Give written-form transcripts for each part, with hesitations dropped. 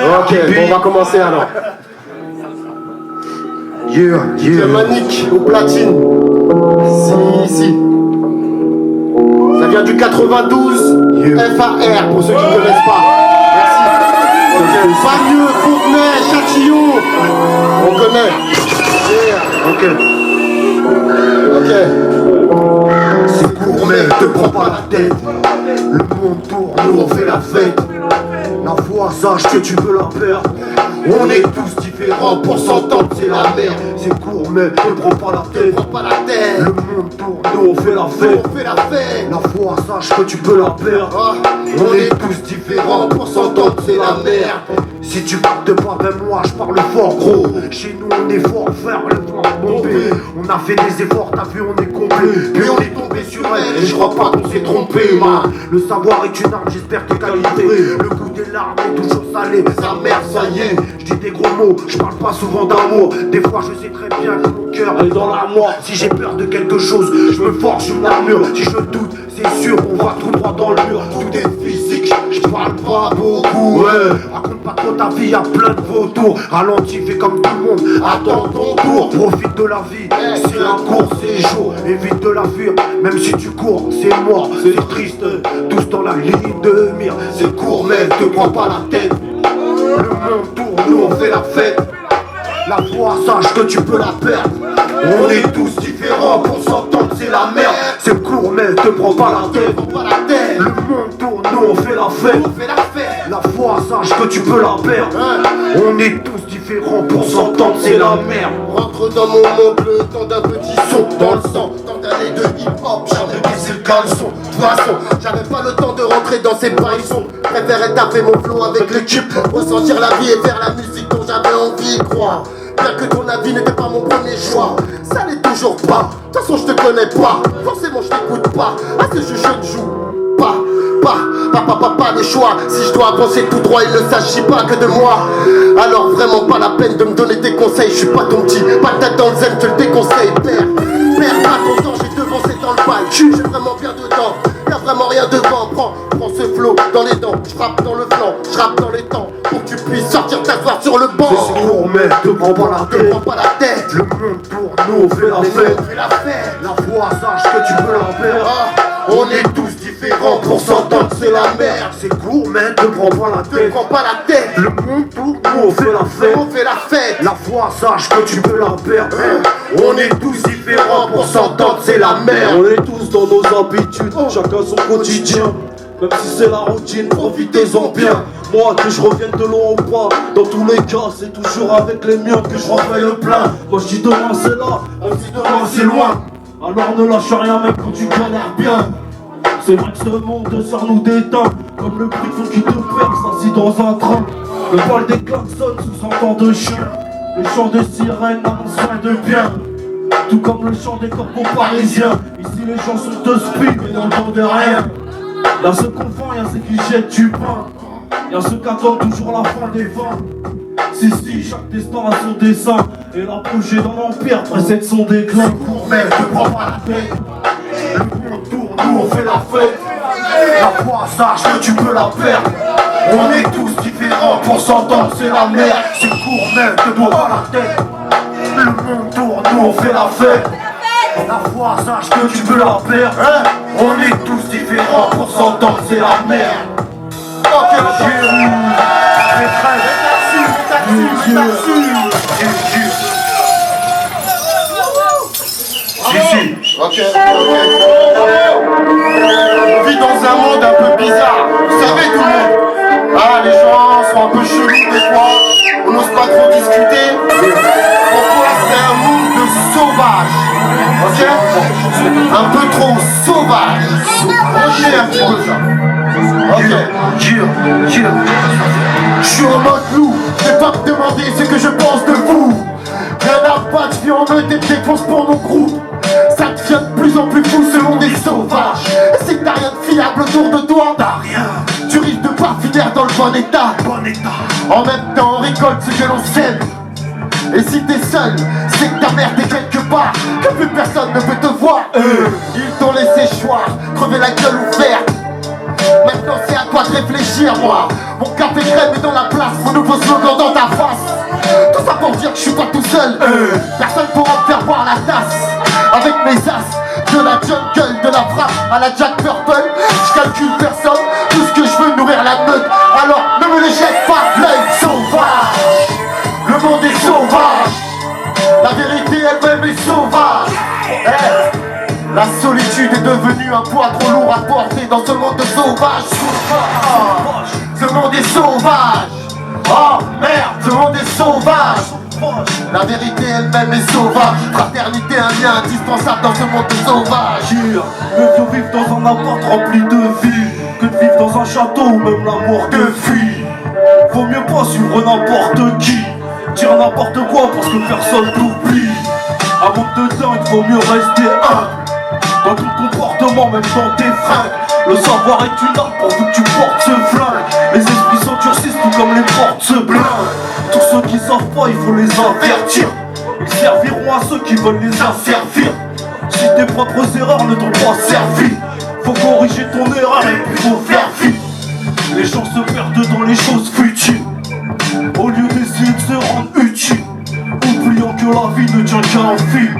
Ok, bon, on va commencer alors. Manique au platine. Si. Ça vient du 92 FAR pour ceux qui ne connaissent pas. Merci. Bagneux, Fontenay, Châtillon. On connaît. Ok. C'est court mais te prends pas la tête. Le monde tourne, nous on fait la fête. La foi, sache que tu veux la perdre. On est tous différents, pour s'entendre c'est la merde. C'est court mais te prends pas la tête. Le monde tourne, nous on fait la fête. La foi, sache que tu peux la perdre. On est tous différents, pour s'entendre c'est la merde. Si tu parles pas, ben moi je parle fort gros. Chez nous on est fort, faire le temps bomber. On a fait des efforts, t'as vu on est complet. Puis on est tombé sur elle et je crois pas qu'on s'est trompé. Le savoir est une arme, j'espère tes qualités. Le goût des larmes est toujours salé. Sa mère ça y est, je dis des gros mots, je parle pas souvent d'amour. Des fois je sais très bien que mon cœur est dans l'armoire. Si j'ai peur de quelque chose, je me forge une armure. Si je doute, c'est sûr, on va tout droit dans le mur. Tout est physique, je parle pas beaucoup. Raconte pas trop ta vie, y'a plein de vautours. Ralentis, fais comme tout le monde, attends ton tour. Profite de la vie, c'est un court séjour. Évite de la fuir, même si tu cours, c'est mort, c'est triste. Tous dans la ligne de mire, c'est court mais te prends pas la tête. Le monde tourne, nous on fait la fête. La foi, sache que tu peux la perdre. On est tous différents, pour s'entendre c'est la merde. C'est court mais te prends pas la tête. Le monde tourne, nous on fait la fête. La foi, sache que tu peux la perdre. On est tous différents, pour s'entendre c'est la merde. Rentre dans mon monde le temps d'un petit son dans le sang. Tant d'années de hip-hop, j'avais baissé le caleçon. De toute façon, j'avais pas le temps de rentrer dans ces baissons. Préférais taper mon flow avec l'équipe, ressentir la vie et faire la musique dont j'avais envie de croire. Bien que ton avis n'était pas mon premier choix, ça n'est toujours pas. De toute façon je te connais pas, forcément je t'écoute pas. À ce jeu je ne joue pas. Pas de choix. Si je dois avancer tout droit, il ne s'agit pas que de moi. Alors vraiment pas la peine de me donner des conseils. Je suis pas ton petit, pas de tête dans le zen, je le déconseille. Perds pas ton temps, j'ai devancé dans le bail. Je suis vraiment bien dedans, y'a vraiment rien devant. Prends ce flow dans les dents, je frappe dans le flanc, je rappe dans les temps. Pour que tu puisses sortir t'asseoir sur le banc. C'est court mais te prends pas la tête. Le monde tourne, nous on fait la fête. La foi, sache que tu peux la perdre. On est tous différents, pour s'entendre c'est la merde. C'est court mais te prends pas la tête. Le monde tourne, nous on fait la fête. La foi, sache que tu peux la perdre. On est tous différents, pour s'entendre c'est la merde. On est tous dans nos habitudes, chacun son quotidien. Même si c'est la routine, profitez-en bien. Moi que je revienne de loin ou pas, dans tous les cas c'est toujours avec les miens que je refais le plein. Moi je dis demain c'est là, même si demain c'est loin. Alors ne lâche rien même quand tu galères bien. C'est vrai que ce monde sort nous déteint, comme le bruit de fond qui te perce assis dans un train. Le vol des klaxons sous un temps de chien. Le chant de sirène annonce rien de bien. Tout comme le chant des corbeaux parisiens. Ici les gens sont de speed mais n'entendent rien. Y'a ceux qu'on vend, y'a ceux qui jettent du pain. Y'a ceux qui attendent toujours la fin des vins. Si, chaque destin a son dessin. Et l'apogée dans l'empire précède son déclin. C'est court mais te prends pas la tête. Le monde tourne, nous on fait la fête. La foi, sache que tu peux la perdre. On est tous différents, pour s'entendre c'est la merde. C'est court mais te prends pas la tête. Le monde tourne, nous on fait la fête. La foi, sache que tu peux la perdre. On est tous différents, pour s'entendre c'est la merde. Ok, Ok. On vit dans un monde un peu bizarre. Vous savez tout le monde. Ah, les gens sont un peu chelous des fois. On n'ose pas trop discuter. Pourquoi c'est un monde de sauvages? Ok? Un peu trop sauvage. Rochez un petit peu ça. Ok. Je suis en mode loup. Je vais pas me demander ce que je pense de vous. Rien à battre, je vis en meute et me défonce pour mon groupe. Ça devient de plus en plus fou, ce monde est sauvage. Et c'est que t'as rien de fiable autour de toi. T'as rien. Tu risques de pas finir dans le bon état. En même temps, on récolte ce que l'on sème. Et si t'es seul, c'est que ta merde est quelque part, que plus personne ne peut te voir. Ils t'ont laissé choir, crever la gueule ouverte. Maintenant c'est à toi de réfléchir, moi. Mon café crème est dans la place, mon nouveau La solitude est devenue un poids trop lourd à porter dans ce monde sauvage. Ce monde est sauvage. Oh merde, ce monde est sauvage. La vérité elle-même est sauvage. Fraternité, un lien indispensable dans ce monde sauvage. Mieux vaut vivre dans un appart rempli de vie que de vivre dans un château où même l'amour te fuit. Vaut mieux pas suivre n'importe qui, dire n'importe quoi parce que personne t'oublie. Un monde de dingue, vaut mieux rester humble dans tout comportement, même dans tes fringues. Le savoir est une arme pourvu que tu portes ce flingue. Les esprits s'endurcissent tout comme les portes se blindent. Tous ceux qui savent pas, il faut les avertir. Ils serviront à ceux qui veulent les asservir. Si tes propres erreurs ne t'ont pas servi, faut corriger ton erreur et puis faut faire vite. Les gens se perdent dans les choses futiles au lieu d'essayer de se rendre utile, oubliant que la vie ne tient qu'à un fil,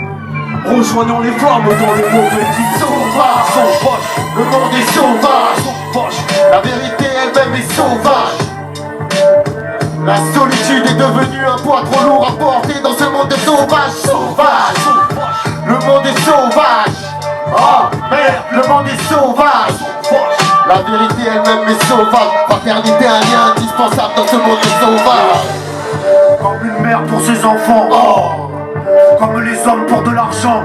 rejoignant les flammes dans les mauvais dits. Sauvage, le monde est sauvage. La vérité elle-même est sauvage. La solitude est devenue un poids trop lourd à porter dans ce monde sauvage. Le monde est sauvage. Oh merde, le monde est sauvage. La vérité elle-même est sauvage. Fraternité, un lien indispensable dans ce monde sauvage. Comme une mère pour ses enfants, comme les hommes pour de l'argent,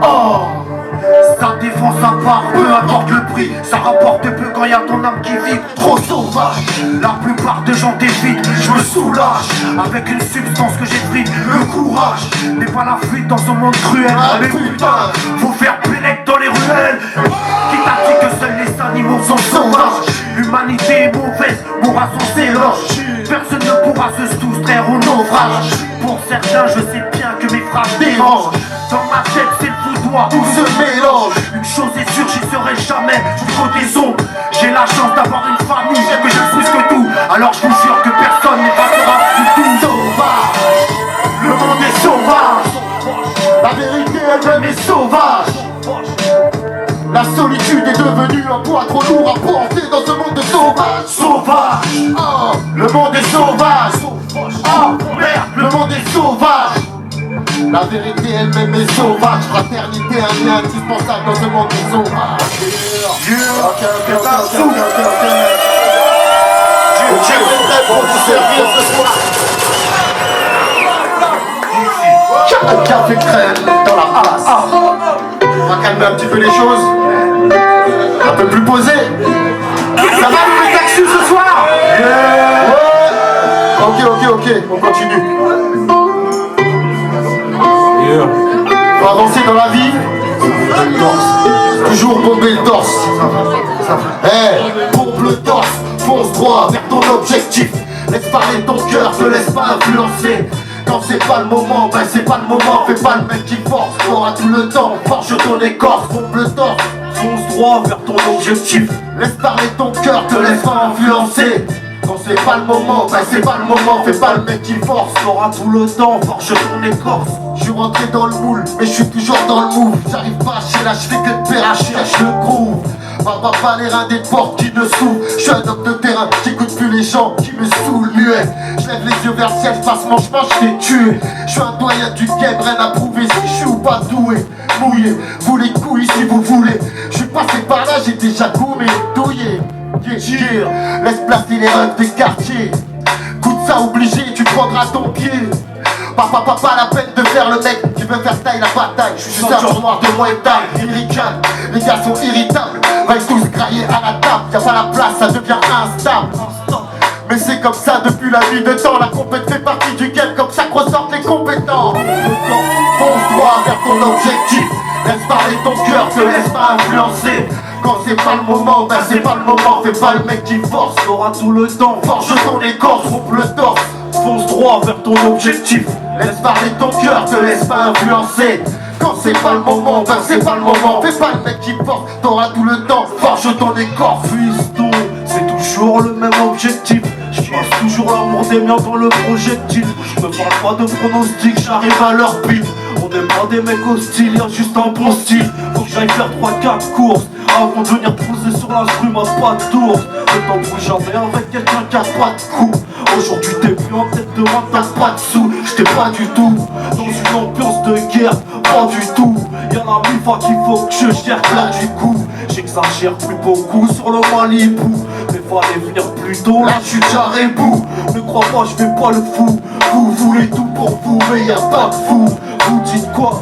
ça défend sa part, peu importe le prix. Ça rapporte peu quand y a ton âme qui vit. Trop sauvage, la plupart des gens t'évitent. Je me soulage avec une substance que j'ai prise. Le courage n'est pas la fuite dans ce monde cruel. Mais putain, faut faire pénètre dans les ruelles. Qui t'a dit que seuls les animaux sont sauvages? L'humanité est mauvaise, mourra sans éloge. Personne ne pourra se soustraire au naufrage. Pour certains, je sais bien que mes phrases dérangent. Dans ma tête, c'est le foutoir, tout se mélange. Une chose est sûre, j'y serai jamais du côté sombre. J'ai la chance d'avoir une famille, j'aime que je plus que tout. Alors je vous jure que personne n'est passera du tout. Sauvage, le monde est sauvage. La vérité elle-même est sauvage. La solitude est devenue un poids trop lourd à porter dans ce monde sauvage. Sauvage, Oh, le monde est sauvage. Oh merde, le monde est sauvage. La vérité elle-même est sauvage. Fraternité, un lien indispensable dans ce monde sauvage. Je suis prêt pour vous servir ce soir. Un café crème dans la place. On va calmer un petit peu les choses. Un peu plus posé. Ça va le taxi ce soir? Ok, on continue. Pour avancer dans la vie, toujours bomber le torse. Bombe le torse, fonce droit vers ton objectif. Laisse parler ton cœur, te laisse pas influencer. Quand c'est pas le moment, ben c'est pas le moment. Fais pas le mec qui force, t'auras tout le temps. Forge ton écorce, bombe le torse. Fonce droit vers ton objectif. Laisse parler ton cœur, te laisse pas influencer. Quand c'est pas le moment, ben c'est pas le moment. Fais pas le mec qui force, T'auras tout le temps, forge ton écorce. je suis rentré dans le moule, mais je suis toujours dans le move. J'arrive pas à chier là, je fais que de péracher, je le groove. Pas les reins des portes qui ne s'ouvrent. Je suis un homme de terrain, j'écoute plus les gens qui me saoulent muet. Je lève les yeux vers le ciel, je passe mon chemin, je fais tuer. Je suis un doyen du game, rien à prouver si je suis ou pas doué. Mouillé, vous les couilles si vous voulez. Je suis passé par là, j'ai déjà goumé, douillé. Laisse placer les reins des quartiers. Coup de ça obligé, tu prendras ton pied. Pas la peine de faire le mec qui veut faire taille la bataille. Je suis ceinture noire de Muay Thai, irricane. Les gars sont irritables, va tous grailler à la table. Y'a pas la place, ça devient instable. Mais c'est comme ça depuis la nuit de temps. La compète fait partie du game, comme ça que ressortent les compétents. Fonce droit vers ton objectif. Laisse parler ton cœur, te laisse pas influencer. Quand c'est pas le moment, ben c'est pas le moment. Fais pas le mec qui force, T'auras tout le temps, forge ton écorce, rompe le torse. fonce droit vers ton objectif. Laisse parler ton cœur, te laisse pas influencer. Quand c'est pas le moment, ben c'est pas le moment. Fais pas le mec qui porte, t'auras tout le temps. Forge ton écorce. Fiston, c'est toujours le même objectif. Je passe toujours l'amour des miens dans le projectile. Je me parle pas de pronostic, j'arrive à leur bite. On n'est pas des mecs hostiles, y'a juste un bon style. Faut que j'aille faire 3-4 courses avant de venir poser sur l'instrument, pas de tour. Ne t'embrouille jamais avec quelqu'un qui a pas de coup. Aujourd'hui t'es plus en tête de rente, t'as pas de sous. J'étais pas du tout dans une ambiance de guerre, pas du tout. Y'a la mifa qu'il faut que je gère là du coup. J'exagère plus beaucoup sur le Malibu, mais fallait venir plus tôt, là je suis déjà rebou. Ne crois pas, je fais pas le fou. Vous voulez tout pour vous, mais y'a pas de fou. Vous dites quoi?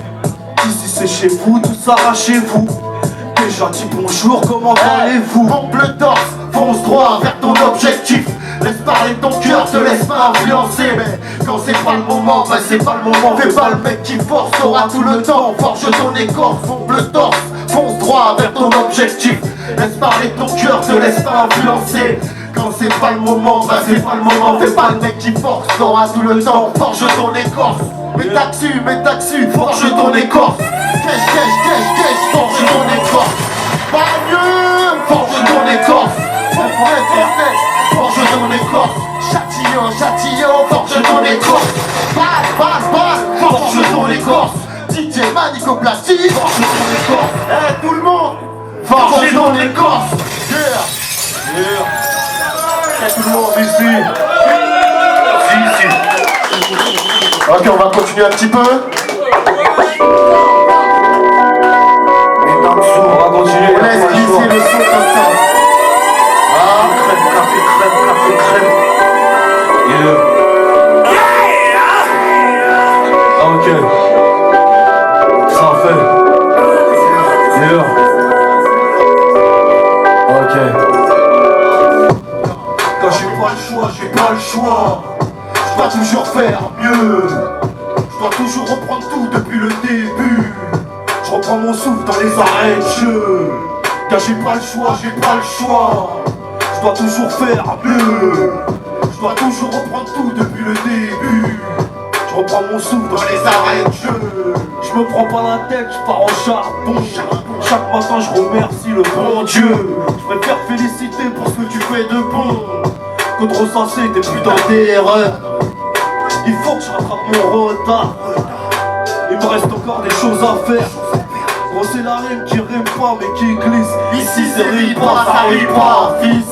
Ici c'est chez vous, tout s'arrache chez vous. Déjà dit bonjour, comment allez-vous? Pompe le torse, fonce droit vers ton objectif. Laisse parler ton cœur, te laisse pas influencer. Mais quand c'est pas le moment, bah c'est pas le moment. Fais pas le mec qui force, t'auras tout le temps. Forge ton écorce, pompe le torse, fonce droit vers ton objectif. Laisse parler ton cœur, te laisse pas influencer. Quand c'est pas le moment, bah c'est pas le moment. Fais pas le mec qui force, t'auras tout le temps. Forge ton écorce, mets ta dessus, forge ton écorce. Cache, forge ton écorce. Pas mieux, forge ton écorce. Forge ton écorce. Châtillon, forge ton écorce. Balle, forge ton écorce. DJ Manicoplastie, forge ton écorce. Eh tout le monde, forge ton écorce. Yeah. Tout le monde ici. Ok, on va continuer un petit peu. On va continuer. On laisse glisser le son comme ça. Ah, Crème. Ok. Ça fait. Yeah. Ok. quand j'ai pas le choix. Je dois toujours faire mieux. Je dois toujours reprendre tout depuis le début. Je reprends mon souffle dans les arrêts de jeu. Car j'ai pas le choix. Je dois toujours faire mieux. Je dois toujours reprendre tout depuis le début. Je reprends mon souffle dans les arrêts de jeu. Je me prends pas la tête, je pars au charbon. Chaque matin je remercie le bon Dieu. Je préfère féliciter pour ce que tu fais de bon que de ressasser tes putains d'erreurs. Il faut que je rattrape mon retard. Il me reste encore des choses à faire. Gros c'est la rime qui rime pas mais qui glisse. Ici c'est rime pas, ça rime pas, fils.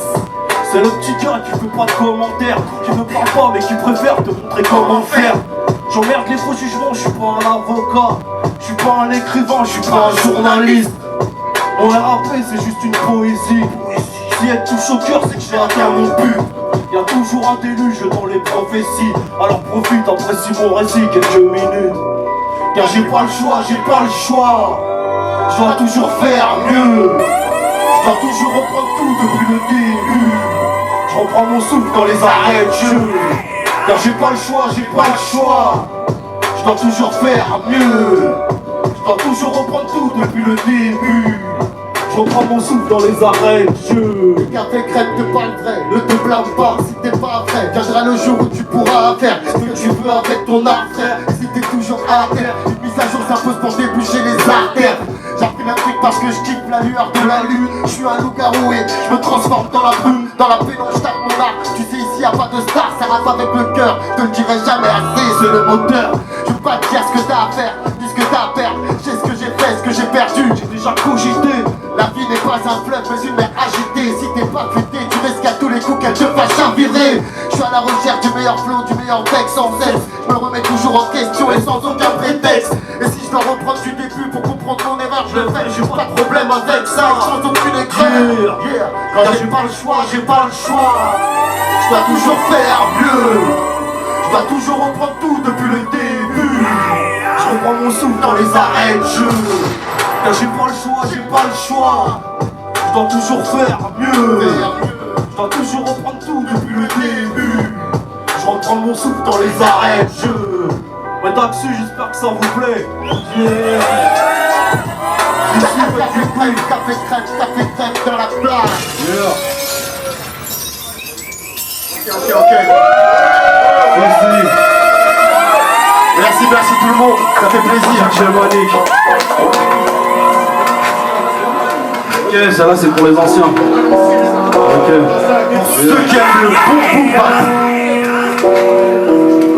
C'est le petit gars qui fait pas de commentaires, qui ne parle pas mais qui préfère te montrer comment faire. J'emmerde les faux jugements, je suis pas un avocat. Je suis pas un écrivain, je suis pas un journaliste. Mon RAP c'est juste une poésie. Si elle touche au cœur c'est que j'ai atteint mon but. Y'a toujours un déluge dans les prophéties. Alors profite, apprécie mon récit quelques minutes. Car j'ai pas le choix. Je dois toujours faire mieux. Je dois toujours reprendre tout depuis le début. Je reprends mon souffle dans les arrêts de jeu. Car j'ai pas le choix. Je dois toujours faire mieux. Je dois toujours reprendre tout depuis le début. Je reprends mon souffle dans les arrêts de jeu. Le café crème te parle vrai, ne te blâme pas si t'es pas vrai. Viendra le jour où tu pourras faire ce que tu veux avec ton art frère. Et si t'es toujours à terre, une mise à jour s'impose pour déboucher les artères. J'appelle un truc parce que je kiffe la lueur de la lune. Je suis un loup-garou et je me transforme dans la brume. Dans la pénombre je tape mon art. Tu sais ici y'a pas de star, ça rappe avec le cœur. Te le dirai jamais assez, c'est le moteur. Je veux pas te dire ce que t'as à faire, dis ce que t'as à perdre. Je sais ce que j'ai fait, ce que j'ai perdu. J'ai déjà cogité. La vie n'est pas un fleuve mais une mer agitée. Si t'es pas futé, tu risques à tous les coups qu'elle te fasse chavirer. Je suis à la recherche du meilleur flow, du meilleur texte sans cesse. Je me remets toujours en question et sans aucun prétexte. Et si je dois reprendre du début pour comprendre mon erreur, je le fais, j'ai pas de problème avec ça. Sans aucune écreur. Quand j'ai pas le choix. Je dois toujours faire mieux. Je dois toujours reprendre tout depuis le début. Je reprends mon souffle dans les arrêts de jeu. Car j'ai pas le choix. Je dois toujours faire mieux. Je dois toujours reprendre tout depuis le début. Je reprends mon souffle dans les arrêts de jeu. Mais Daxu, j'espère que ça vous plaît. Café crème dans la plage. Ok. Merci tout le monde, ça fait plaisir. J'ai Monique. Ok, ça là c'est pour les anciens. Ok. Pour ceux qui aiment le bon boom bap.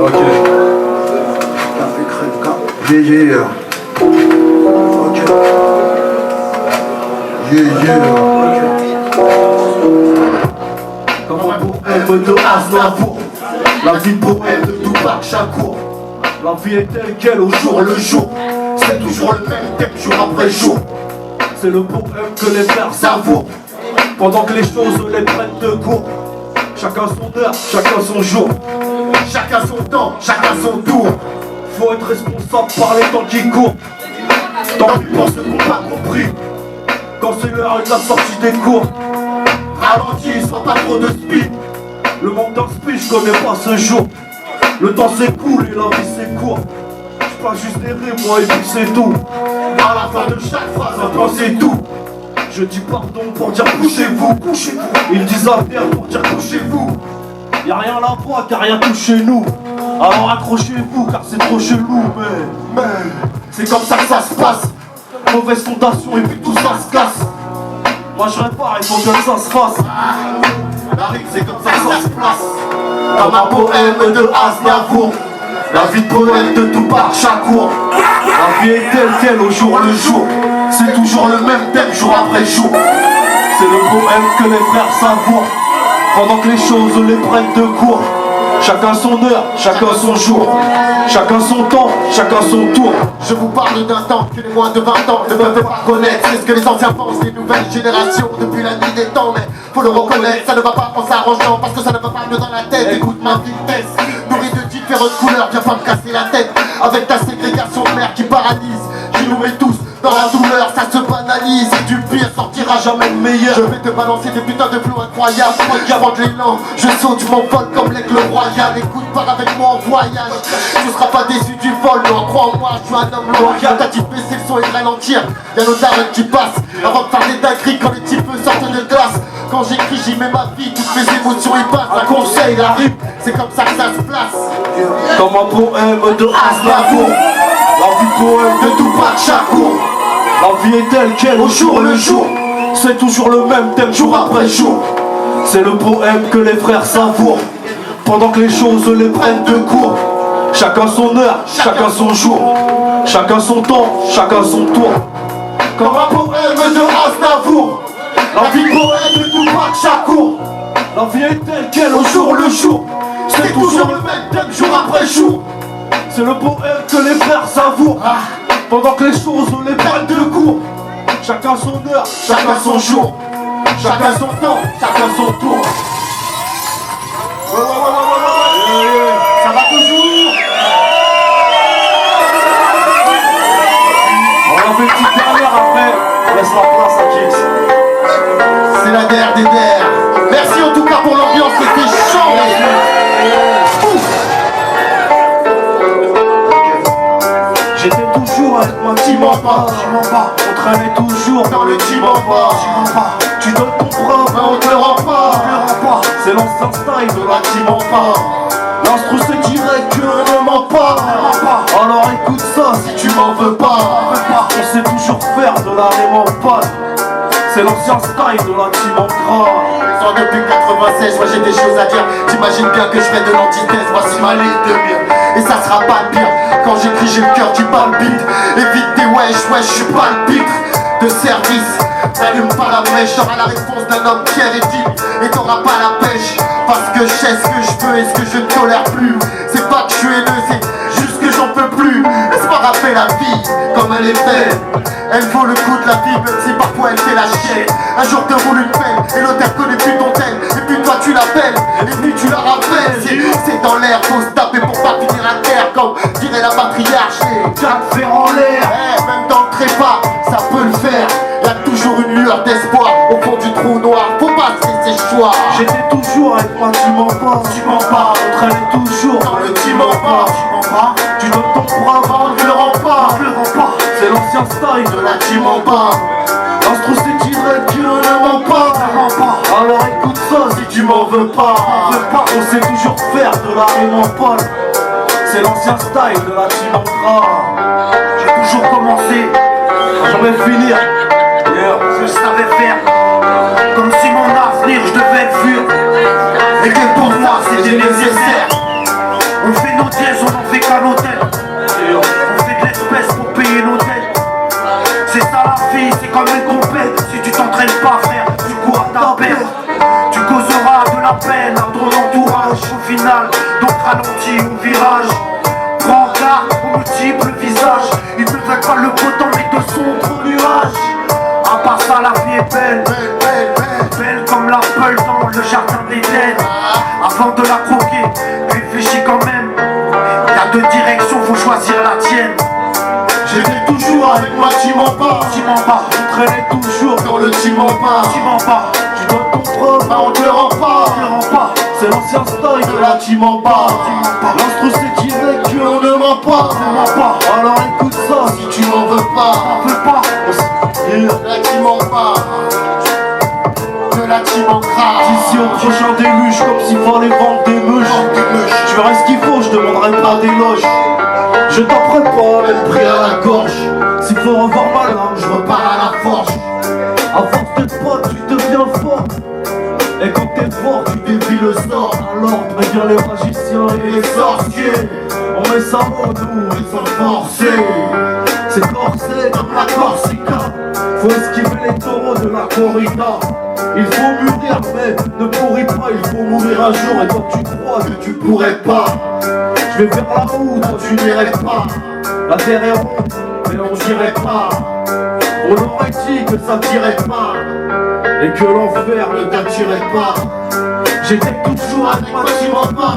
Ok. Café crème, yeah. Ok. Yeah. Comme un poème de Aznavour, la vie de poème de Tupac Shakur. La vie est telle qu'elle au jour le jour. C'est toujours le même thème jour après jour. C'est le poème que les frères savourent pendant que les choses les prennent de court. Chacun son heure, chacun son jour. Chacun son temps, chacun son tour. Faut être responsable par les temps qui courent. Tant pis pour ceux qui n'ont pas compris. Quand c'est l'heure de la sortie des cours, Ralentis, sois pas trop de speed. le manque d'inspi, je connais pas ce jour. Le temps s'écoule et la vie c'est court. Je passe juste des rimes moi et puis c'est tout. À la fin de chaque phrase, un plan c'est tout. Je dis pardon pour dire couchez-vous, couchez-vous. Ils disent à terre pour dire couchez-vous. Y'a rien là-bas car rien touche chez nous. Alors accrochez-vous car c'est trop chelou. Mais C'est comme ça que ça se passe. mauvaise fondation et puis tout ça se casse. Moi je répare, il faut que ça se fasse. La rime c'est comme ça que ça se place. Comme un poème de Aznavour. La vie de poème de Tupac Shakur. La vie est telle qu'elle au jour le jour. C'est toujours le même thème jour après jour. C'est le poème que les frères savourent pendant que les choses les prennent de court. Chacun son heure, chacun son jour. Chacun son temps, chacun son tour. Je vous parle d'un temps que les moins de 20 ans ne peuvent pas connaître. C'est ce que les anciens pensent, les nouvelles générations depuis la nuit des temps. Mais faut le reconnaître, ça ne va pas en s'arrangeant parce que ça ne va pas mieux dans la tête. Écoute ma vitesse, nourrie de différentes couleurs, viens pas me casser la tête avec ta ségrégation de mer qui paralyse. Je nous mets tous dans la douleur, ça se banalise et du pire sortira jamais le meilleur. Je vais te balancer des putains de flots incroyables. Avant de l'élan, je saute, je m'envole comme l'aigle royal. Écoute, pars avec moi en voyage. Tu seras pas déçu du vol, non, crois en moi, je suis un homme loyal. T'as dit baisser le son et de ralentir. Y'a nos darons qui passent avant de faire des dingueries quand les types sortent de glace. Quand j'écris, j'y mets ma vie, toutes mes émotions y passent. Un conseil, la rime, c'est comme ça que ça se place. Comme un poème de Aznavour. La vie poème De Tupac Shakur. La vie est telle qu'elle au jour le jour. C'est toujours le même thème jour après jour. C'est le poème que les frères savourent pendant que les choses les prennent de court. Chacun son heure, chacun son jour. Chacun son temps, chacun son tour. Comme un poème de Aznavour. La vie poème de Tupac Shakur. La vie est telle qu'elle au jour le jour. C'est toujours le même thème jour après jour. C'est le poème que les frères savourent pendant que les choses les prennent de court. Chacun son heure, Chacun son jour. Chacun son temps. Chacun son tour. Ça va toujours. On a fait une petite dernière après. On laisse la place à Kix. C'est la der des der. Merci en tout cas pour l'ambiance, c'était chaud. J'étais toujours avec moi, tu mens pas. On traînait toujours Dans le team en bas. Tu donnes ton bras, Mais on te le rend pas. c'est l'ancien style de la team en bas. L'instru c'est direct que On ne ment pas. alors écoute ça si Tu m'en veux pas. on sait toujours faire de la rime en panne. C'est l'ancien style de la team en gras. Sans depuis 96, moi j'ai des choses à dire. T'imagines bien que je fais de l'antithèse. Voici ma ligne de mire. Et ça sera pas le pire. Quand j'écris, j'ai le cœur qui palpite. Évite tes wesh, je suis pas le pitre de service. N'allume pas la mèche, t'auras la réponse d'un homme fier et digne. Et t'auras pas la pêche. Parce que je sais ce que je veux et ce que je ne tolère plus. C'est pas que je suis haineux, c'est juste que j'en peux plus. Laisse-moi rappeler la vie comme elle est belle. Elle vaut le coup de la vie, même si parfois elle fait la chienne. Un jour te roule une pelle et l'autre elle connaît plus ton tel. Et puis toi tu l'appelles, et puis tu la rappelles. C'est dans l'air, faut se taper pour pas finir à terre. Comme dirait la patriarche, Quatre fers en l'air. même dans le trépas, ça peut le faire. Y'a toujours une lueur d'espoir au fond du trou noir. Faut pas se laisser choix. J'étais toujours avec moi, tu mens pas. On traînait toujours Dans le team en bas, Tu donnes ton bras, on ne le rend pas. c'est l'ancien style De la team en bas, L'instru c'est direct que on ne ment pas. alors écoute ça si tu m'en veux pas. On sait toujours faire de la rime en panne. C'est l'ancien style de la team en gras. J'ai toujours commencé, jamais finir. Je savais faire comme si mon avenir je devais le fuir. Et que pour moi c'était nécessaire. On fait nos dièses, on en fait qu'un hôtel. On fait de l'espèce pour payer nos dettes. C'est ça la vie, c'est comme une compète. Si tu t'entraînes pas frère, tu cours à ta perte. Tu causeras de la peine à ton entourage. Au final, donc ralenti au virage. Prends garde. multiples visages. Ils ne veulent pas le beau temps mais de sombres nuages. À part ça la vie est belle, belle comme l'apple dans le jardin d'Éden. Avant de la croquer, réfléchis quand même. Y'a deux directions, faut choisir la tienne. J'étais toujours avec moi, team en bas. Team en bas, Tu traînais toujours Dans le team en bas. team en bas. Tu donnes ton preuve, Bah on te le rend pas. Ne rends pas, c'est l'ancien style De la team en bas. L'instru c'est direct, Que on ne ment pas. ne mens pas. alors écoute ça. Si tu m'en veux pas. N'en veux pas. Yeah. De la team en bas. De la team en gras. D'ici au prochain déluge, comme s'il fallait vendre des meuches. Je verrai ce qu'il faut, je demanderai pas d'éloge. Je t'apprends pas, même pris à la gorge. S'il faut revoir ma lame, je repars Pas à la forge. à force d'être pote, tu deviens fort. Et quand t'es fort, tu défies le sort. Alors préviens les magiciens et les sorciers. On met ça au nous, ils sont forcés. C'est corsé comme la Corsica. Faut esquiver les taureaux de la corrida. Il faut mûrir, mais ne pourris pas. Il faut mourir un jour et toi tu crois que tu pourrais pas. Je vais vers la route, toi tu n'irais pas. La terre est ronde, mais on dirait pas. On aurait dit que ça tirait pas et que l'enfer ne t'attirait pas. J'étais toujours avec ma team en bas.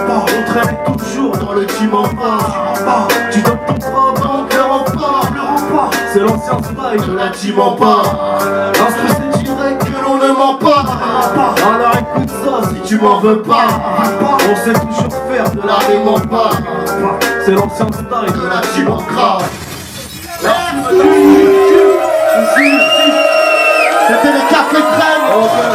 On traînait toujours dans le team en bas. Tu donnes ton preuve, on te le rend pas. C'est l'ancien style de la team en bas. L'instru c'est direct, Que l'on ne ment pas. alors écoute ça si tu m'en veux pas. On sait toujours faire de la rime en bas. C'est l'ancien style De la team en gras. C'était les cafés crème.